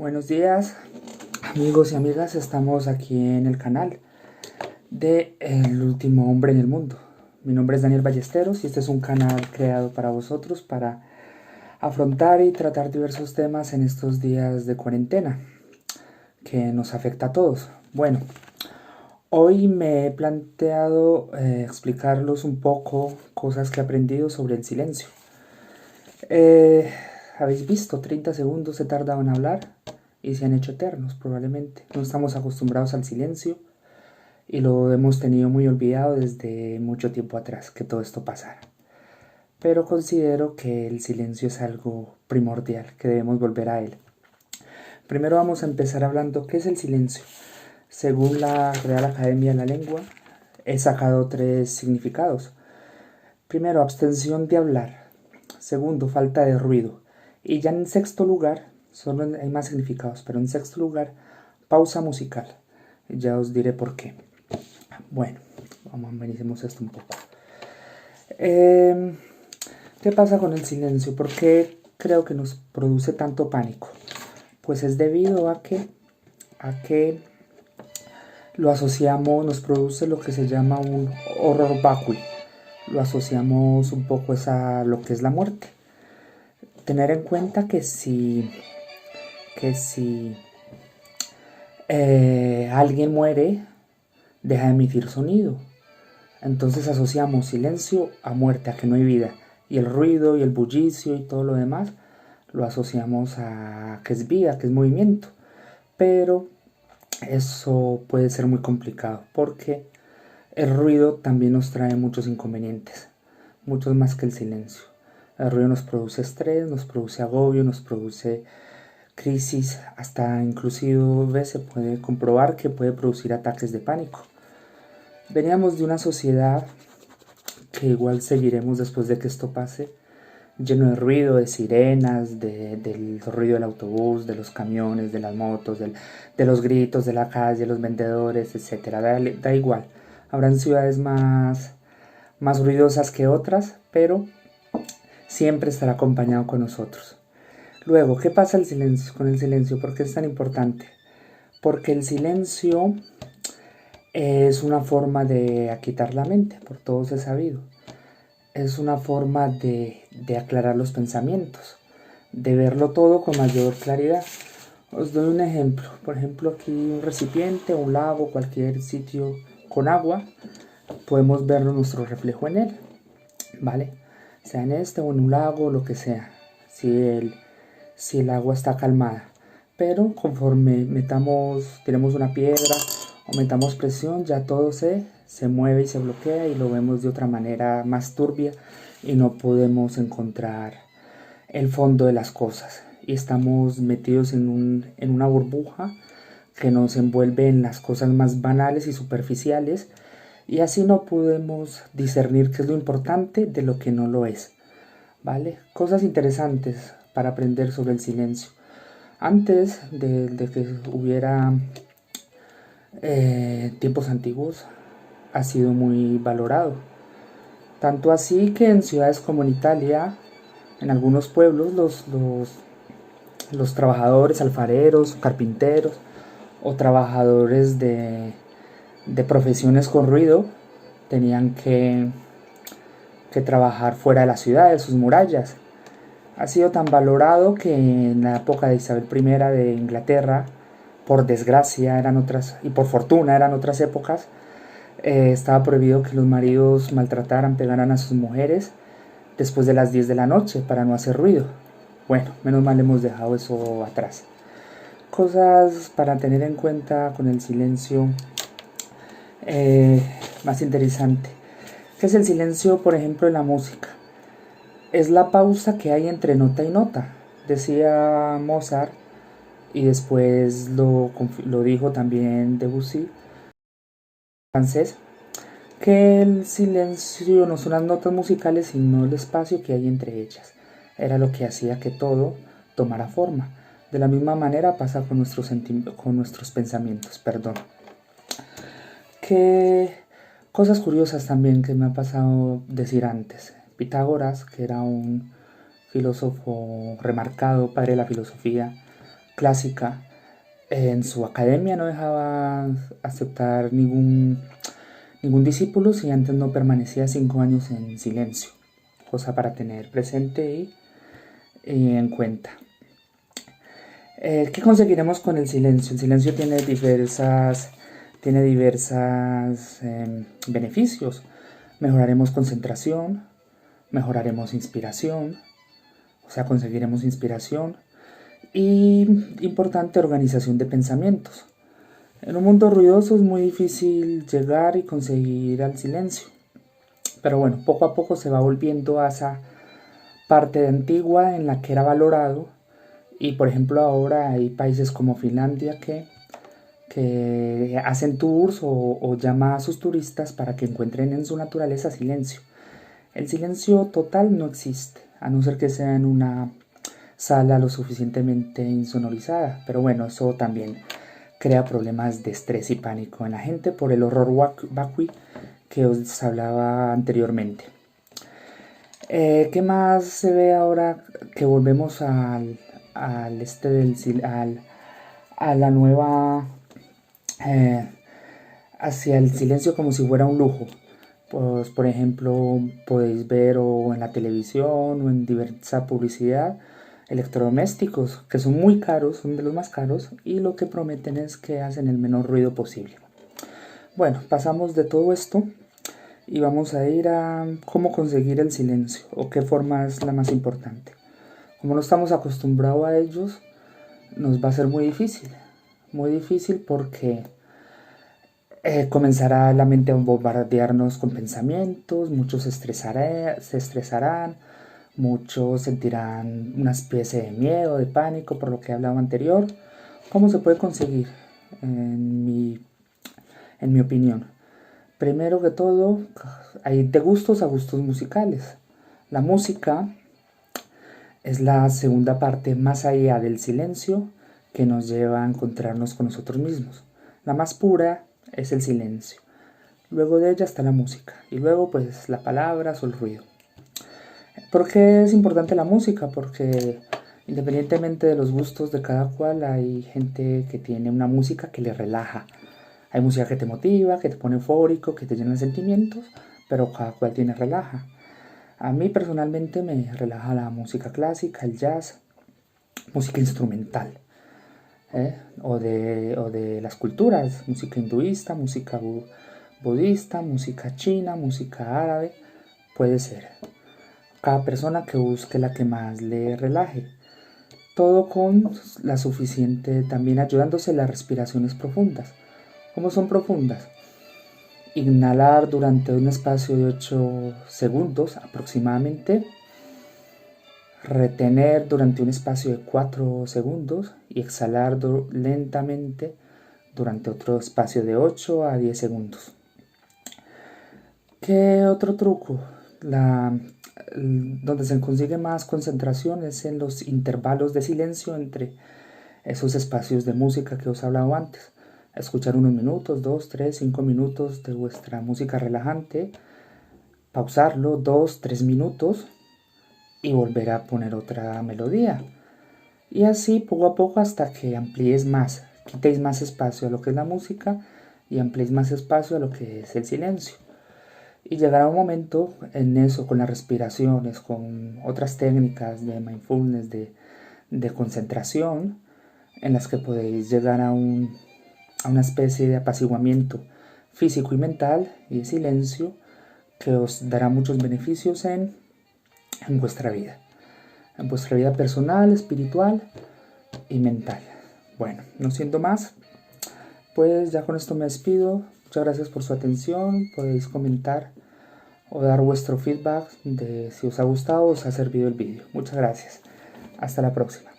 Buenos días, amigos y amigas. Estamos aquí en el canal de El Último Hombre en el Mundo. Mi nombre es Daniel Ballesteros y este es un canal creado para vosotros para afrontar y tratar diversos temas en estos días de cuarentena que nos afecta a todos. Bueno, hoy me he planteado explicarles un poco cosas que he aprendido sobre el silencio. Habéis visto, 30 segundos se tarda en hablar y se han hecho eternos probablemente. No estamos acostumbrados al silencio y lo hemos tenido muy olvidado desde mucho tiempo atrás que todo esto pasara. Pero considero que el silencio es algo primordial, que debemos volver a él. Primero vamos a empezar hablando qué es el silencio. Según la Real Academia de la Lengua, he sacado 3 significados. Primero, abstención de hablar. Segundo, falta de ruido. Y ya en sexto lugar, solo hay más significados, pero en sexto lugar, pausa musical. Ya os diré por qué. Bueno, vamos a analicemos esto un poco. ¿Qué pasa con el silencio? ¿Por qué creo que nos produce tanto pánico? Pues es debido a que lo asociamos, nos produce lo que se llama un horror vacui. Lo asociamos un poco a lo que es la muerte. Tener en cuenta que si alguien muere, deja de emitir sonido. Entonces asociamos silencio a muerte, a que no hay vida. Y el ruido y el bullicio y todo lo demás lo asociamos a que es vida, que es movimiento. Pero eso puede ser muy complicado porque el ruido también nos trae muchos inconvenientes, muchos más que el silencio. El ruido nos produce estrés, nos produce agobio, nos produce crisis, hasta inclusive se puede comprobar que puede producir ataques de pánico. Veníamos de una sociedad que igual seguiremos después de que esto pase, lleno de ruido, de sirenas, del ruido del autobús, de los camiones, de las motos, de los gritos de la calle, los vendedores, etc. Da igual. Habrán ciudades más ruidosas que otras, pero siempre estará acompañado con nosotros. Luego, ¿qué pasa con el silencio? ¿Por qué es tan importante? Porque el silencio es una forma de aquietar la mente, por todos es sabido. Es una forma de aclarar los pensamientos, de verlo todo con mayor claridad. Os doy un ejemplo. Por ejemplo, aquí un recipiente, un lago, cualquier sitio con agua, podemos ver nuestro reflejo en él, ¿vale? Sea en este o en un lago, lo que sea, si el agua está calmada. Pero conforme tenemos una piedra o metamos presión, ya todo se mueve y se bloquea y lo vemos de otra manera más turbia y no podemos encontrar el fondo de las cosas. Y estamos metidos en una burbuja que nos envuelve en las cosas más banales y superficiales y así no podemos discernir qué es lo importante de lo que no lo es. ¿Vale? Cosas interesantes para aprender sobre el silencio. Antes de que hubiera tiempos antiguos, ha sido muy valorado. Tanto así que en ciudades como en Italia, en algunos pueblos, los trabajadores, alfareros, carpinteros o trabajadores de profesiones con ruido tenían que trabajar fuera de la ciudad, de sus murallas. Ha sido tan valorado que en la época de Isabel I de Inglaterra, por desgracia eran otras, y por fortuna eran otras épocas, estaba prohibido que los maridos maltrataran, pegaran a sus mujeres después de las 10 de la noche para no hacer ruido. Bueno, menos mal hemos dejado eso atrás. Cosas para tener en cuenta con el silencio más interesante. ¿Qué es el silencio, por ejemplo, en la música? Es la pausa que hay entre nota y nota, decía Mozart, y después lo dijo también Debussy, francés, que el silencio no son las notas musicales, sino el espacio que hay entre ellas. Era lo que hacía que todo tomara forma. De la misma manera pasa con nuestros pensamientos. ¿Qué cosas curiosas también que me ha pasado decir antes? Pitágoras, que era un filósofo remarcado, padre de la filosofía, clásica, en su academia no dejaba aceptar ningún discípulo si antes no permanecía 5 años en silencio, cosa para tener presente y en cuenta. ¿Qué conseguiremos con el silencio? El silencio tiene diversas beneficios. Mejoraremos concentración, mejoraremos inspiración, o sea, conseguiremos inspiración y, importante, organización de pensamientos. En un mundo ruidoso es muy difícil llegar y conseguir al silencio, pero bueno, poco a poco se va volviendo a esa parte antigua en la que era valorado. Y por ejemplo ahora hay países como Finlandia que hacen tours o llama a sus turistas para que encuentren en su naturaleza silencio. El silencio total no existe, a no ser que sea en una sala lo suficientemente insonorizada, pero bueno, eso también crea problemas de estrés y pánico en la gente por el horror vacui que os hablaba anteriormente. ¿Qué más se ve ahora que volvemos a la nueva, hacia el silencio como si fuera un lujo? Pues por ejemplo podéis ver o en la televisión o en diversa publicidad electrodomésticos que son muy caros, son de los más caros, y lo que prometen es que hacen el menor ruido posible. Bueno, pasamos de todo esto y vamos a ir a cómo conseguir el silencio o qué forma es la más importante. Como no estamos acostumbrados a ellos, nos va a ser muy difícil porque comenzará la mente a bombardearnos con pensamientos, muchos se estresarán, muchos sentirán una especie de miedo, de pánico por lo que he hablado anterior. ¿Cómo se puede conseguir? En mi opinión, primero que todo, hay de gustos a gustos musicales. La música es la segunda parte más allá del silencio que nos lleva a encontrarnos con nosotros mismos. La más pura es el silencio. Luego de ella está la música. Y luego pues la palabra o el ruido. ¿Por qué es importante la música? Porque independientemente de los gustos de cada cual, hay gente que tiene una música que le relaja. Hay música que te motiva, que te pone eufórico, que te llena de sentimientos, pero cada cual tiene relaja. A mí personalmente me relaja la música clásica, el jazz, música instrumental, o de las culturas, música hinduista, música budista, música china, música árabe, puede ser. Cada persona que busque la que más le relaje. Todo con la suficiente, también ayudándose las respiraciones profundas. ¿Cómo son profundas? Inhalar durante un espacio de 8 segundos aproximadamente, retener durante un espacio de 4 segundos y exhalar lentamente durante otro espacio de 8 a 10 segundos. ¿Qué otro truco? Donde se consigue más concentración es en los intervalos de silencio entre esos espacios de música que os he hablado antes. Escuchar unos minutos, 2, 3, 5 minutos de vuestra música relajante, pausarlo 2, 3 minutos y volver a poner otra melodía. Y así poco a poco hasta que amplíes más, quitéis más espacio a lo que es la música y amplíes más espacio a lo que es el silencio. Y llegará un momento en eso, con las respiraciones, con otras técnicas de mindfulness, de concentración, en las que podéis llegar a una especie de apaciguamiento físico y mental y de silencio que os dará muchos beneficios en vuestra vida personal, espiritual y mental. Bueno, no siendo más, pues ya con esto me despido. Muchas gracias por su atención. Podéis comentar o dar vuestro feedback de si os ha gustado o os ha servido el vídeo. Muchas gracias. Hasta la próxima.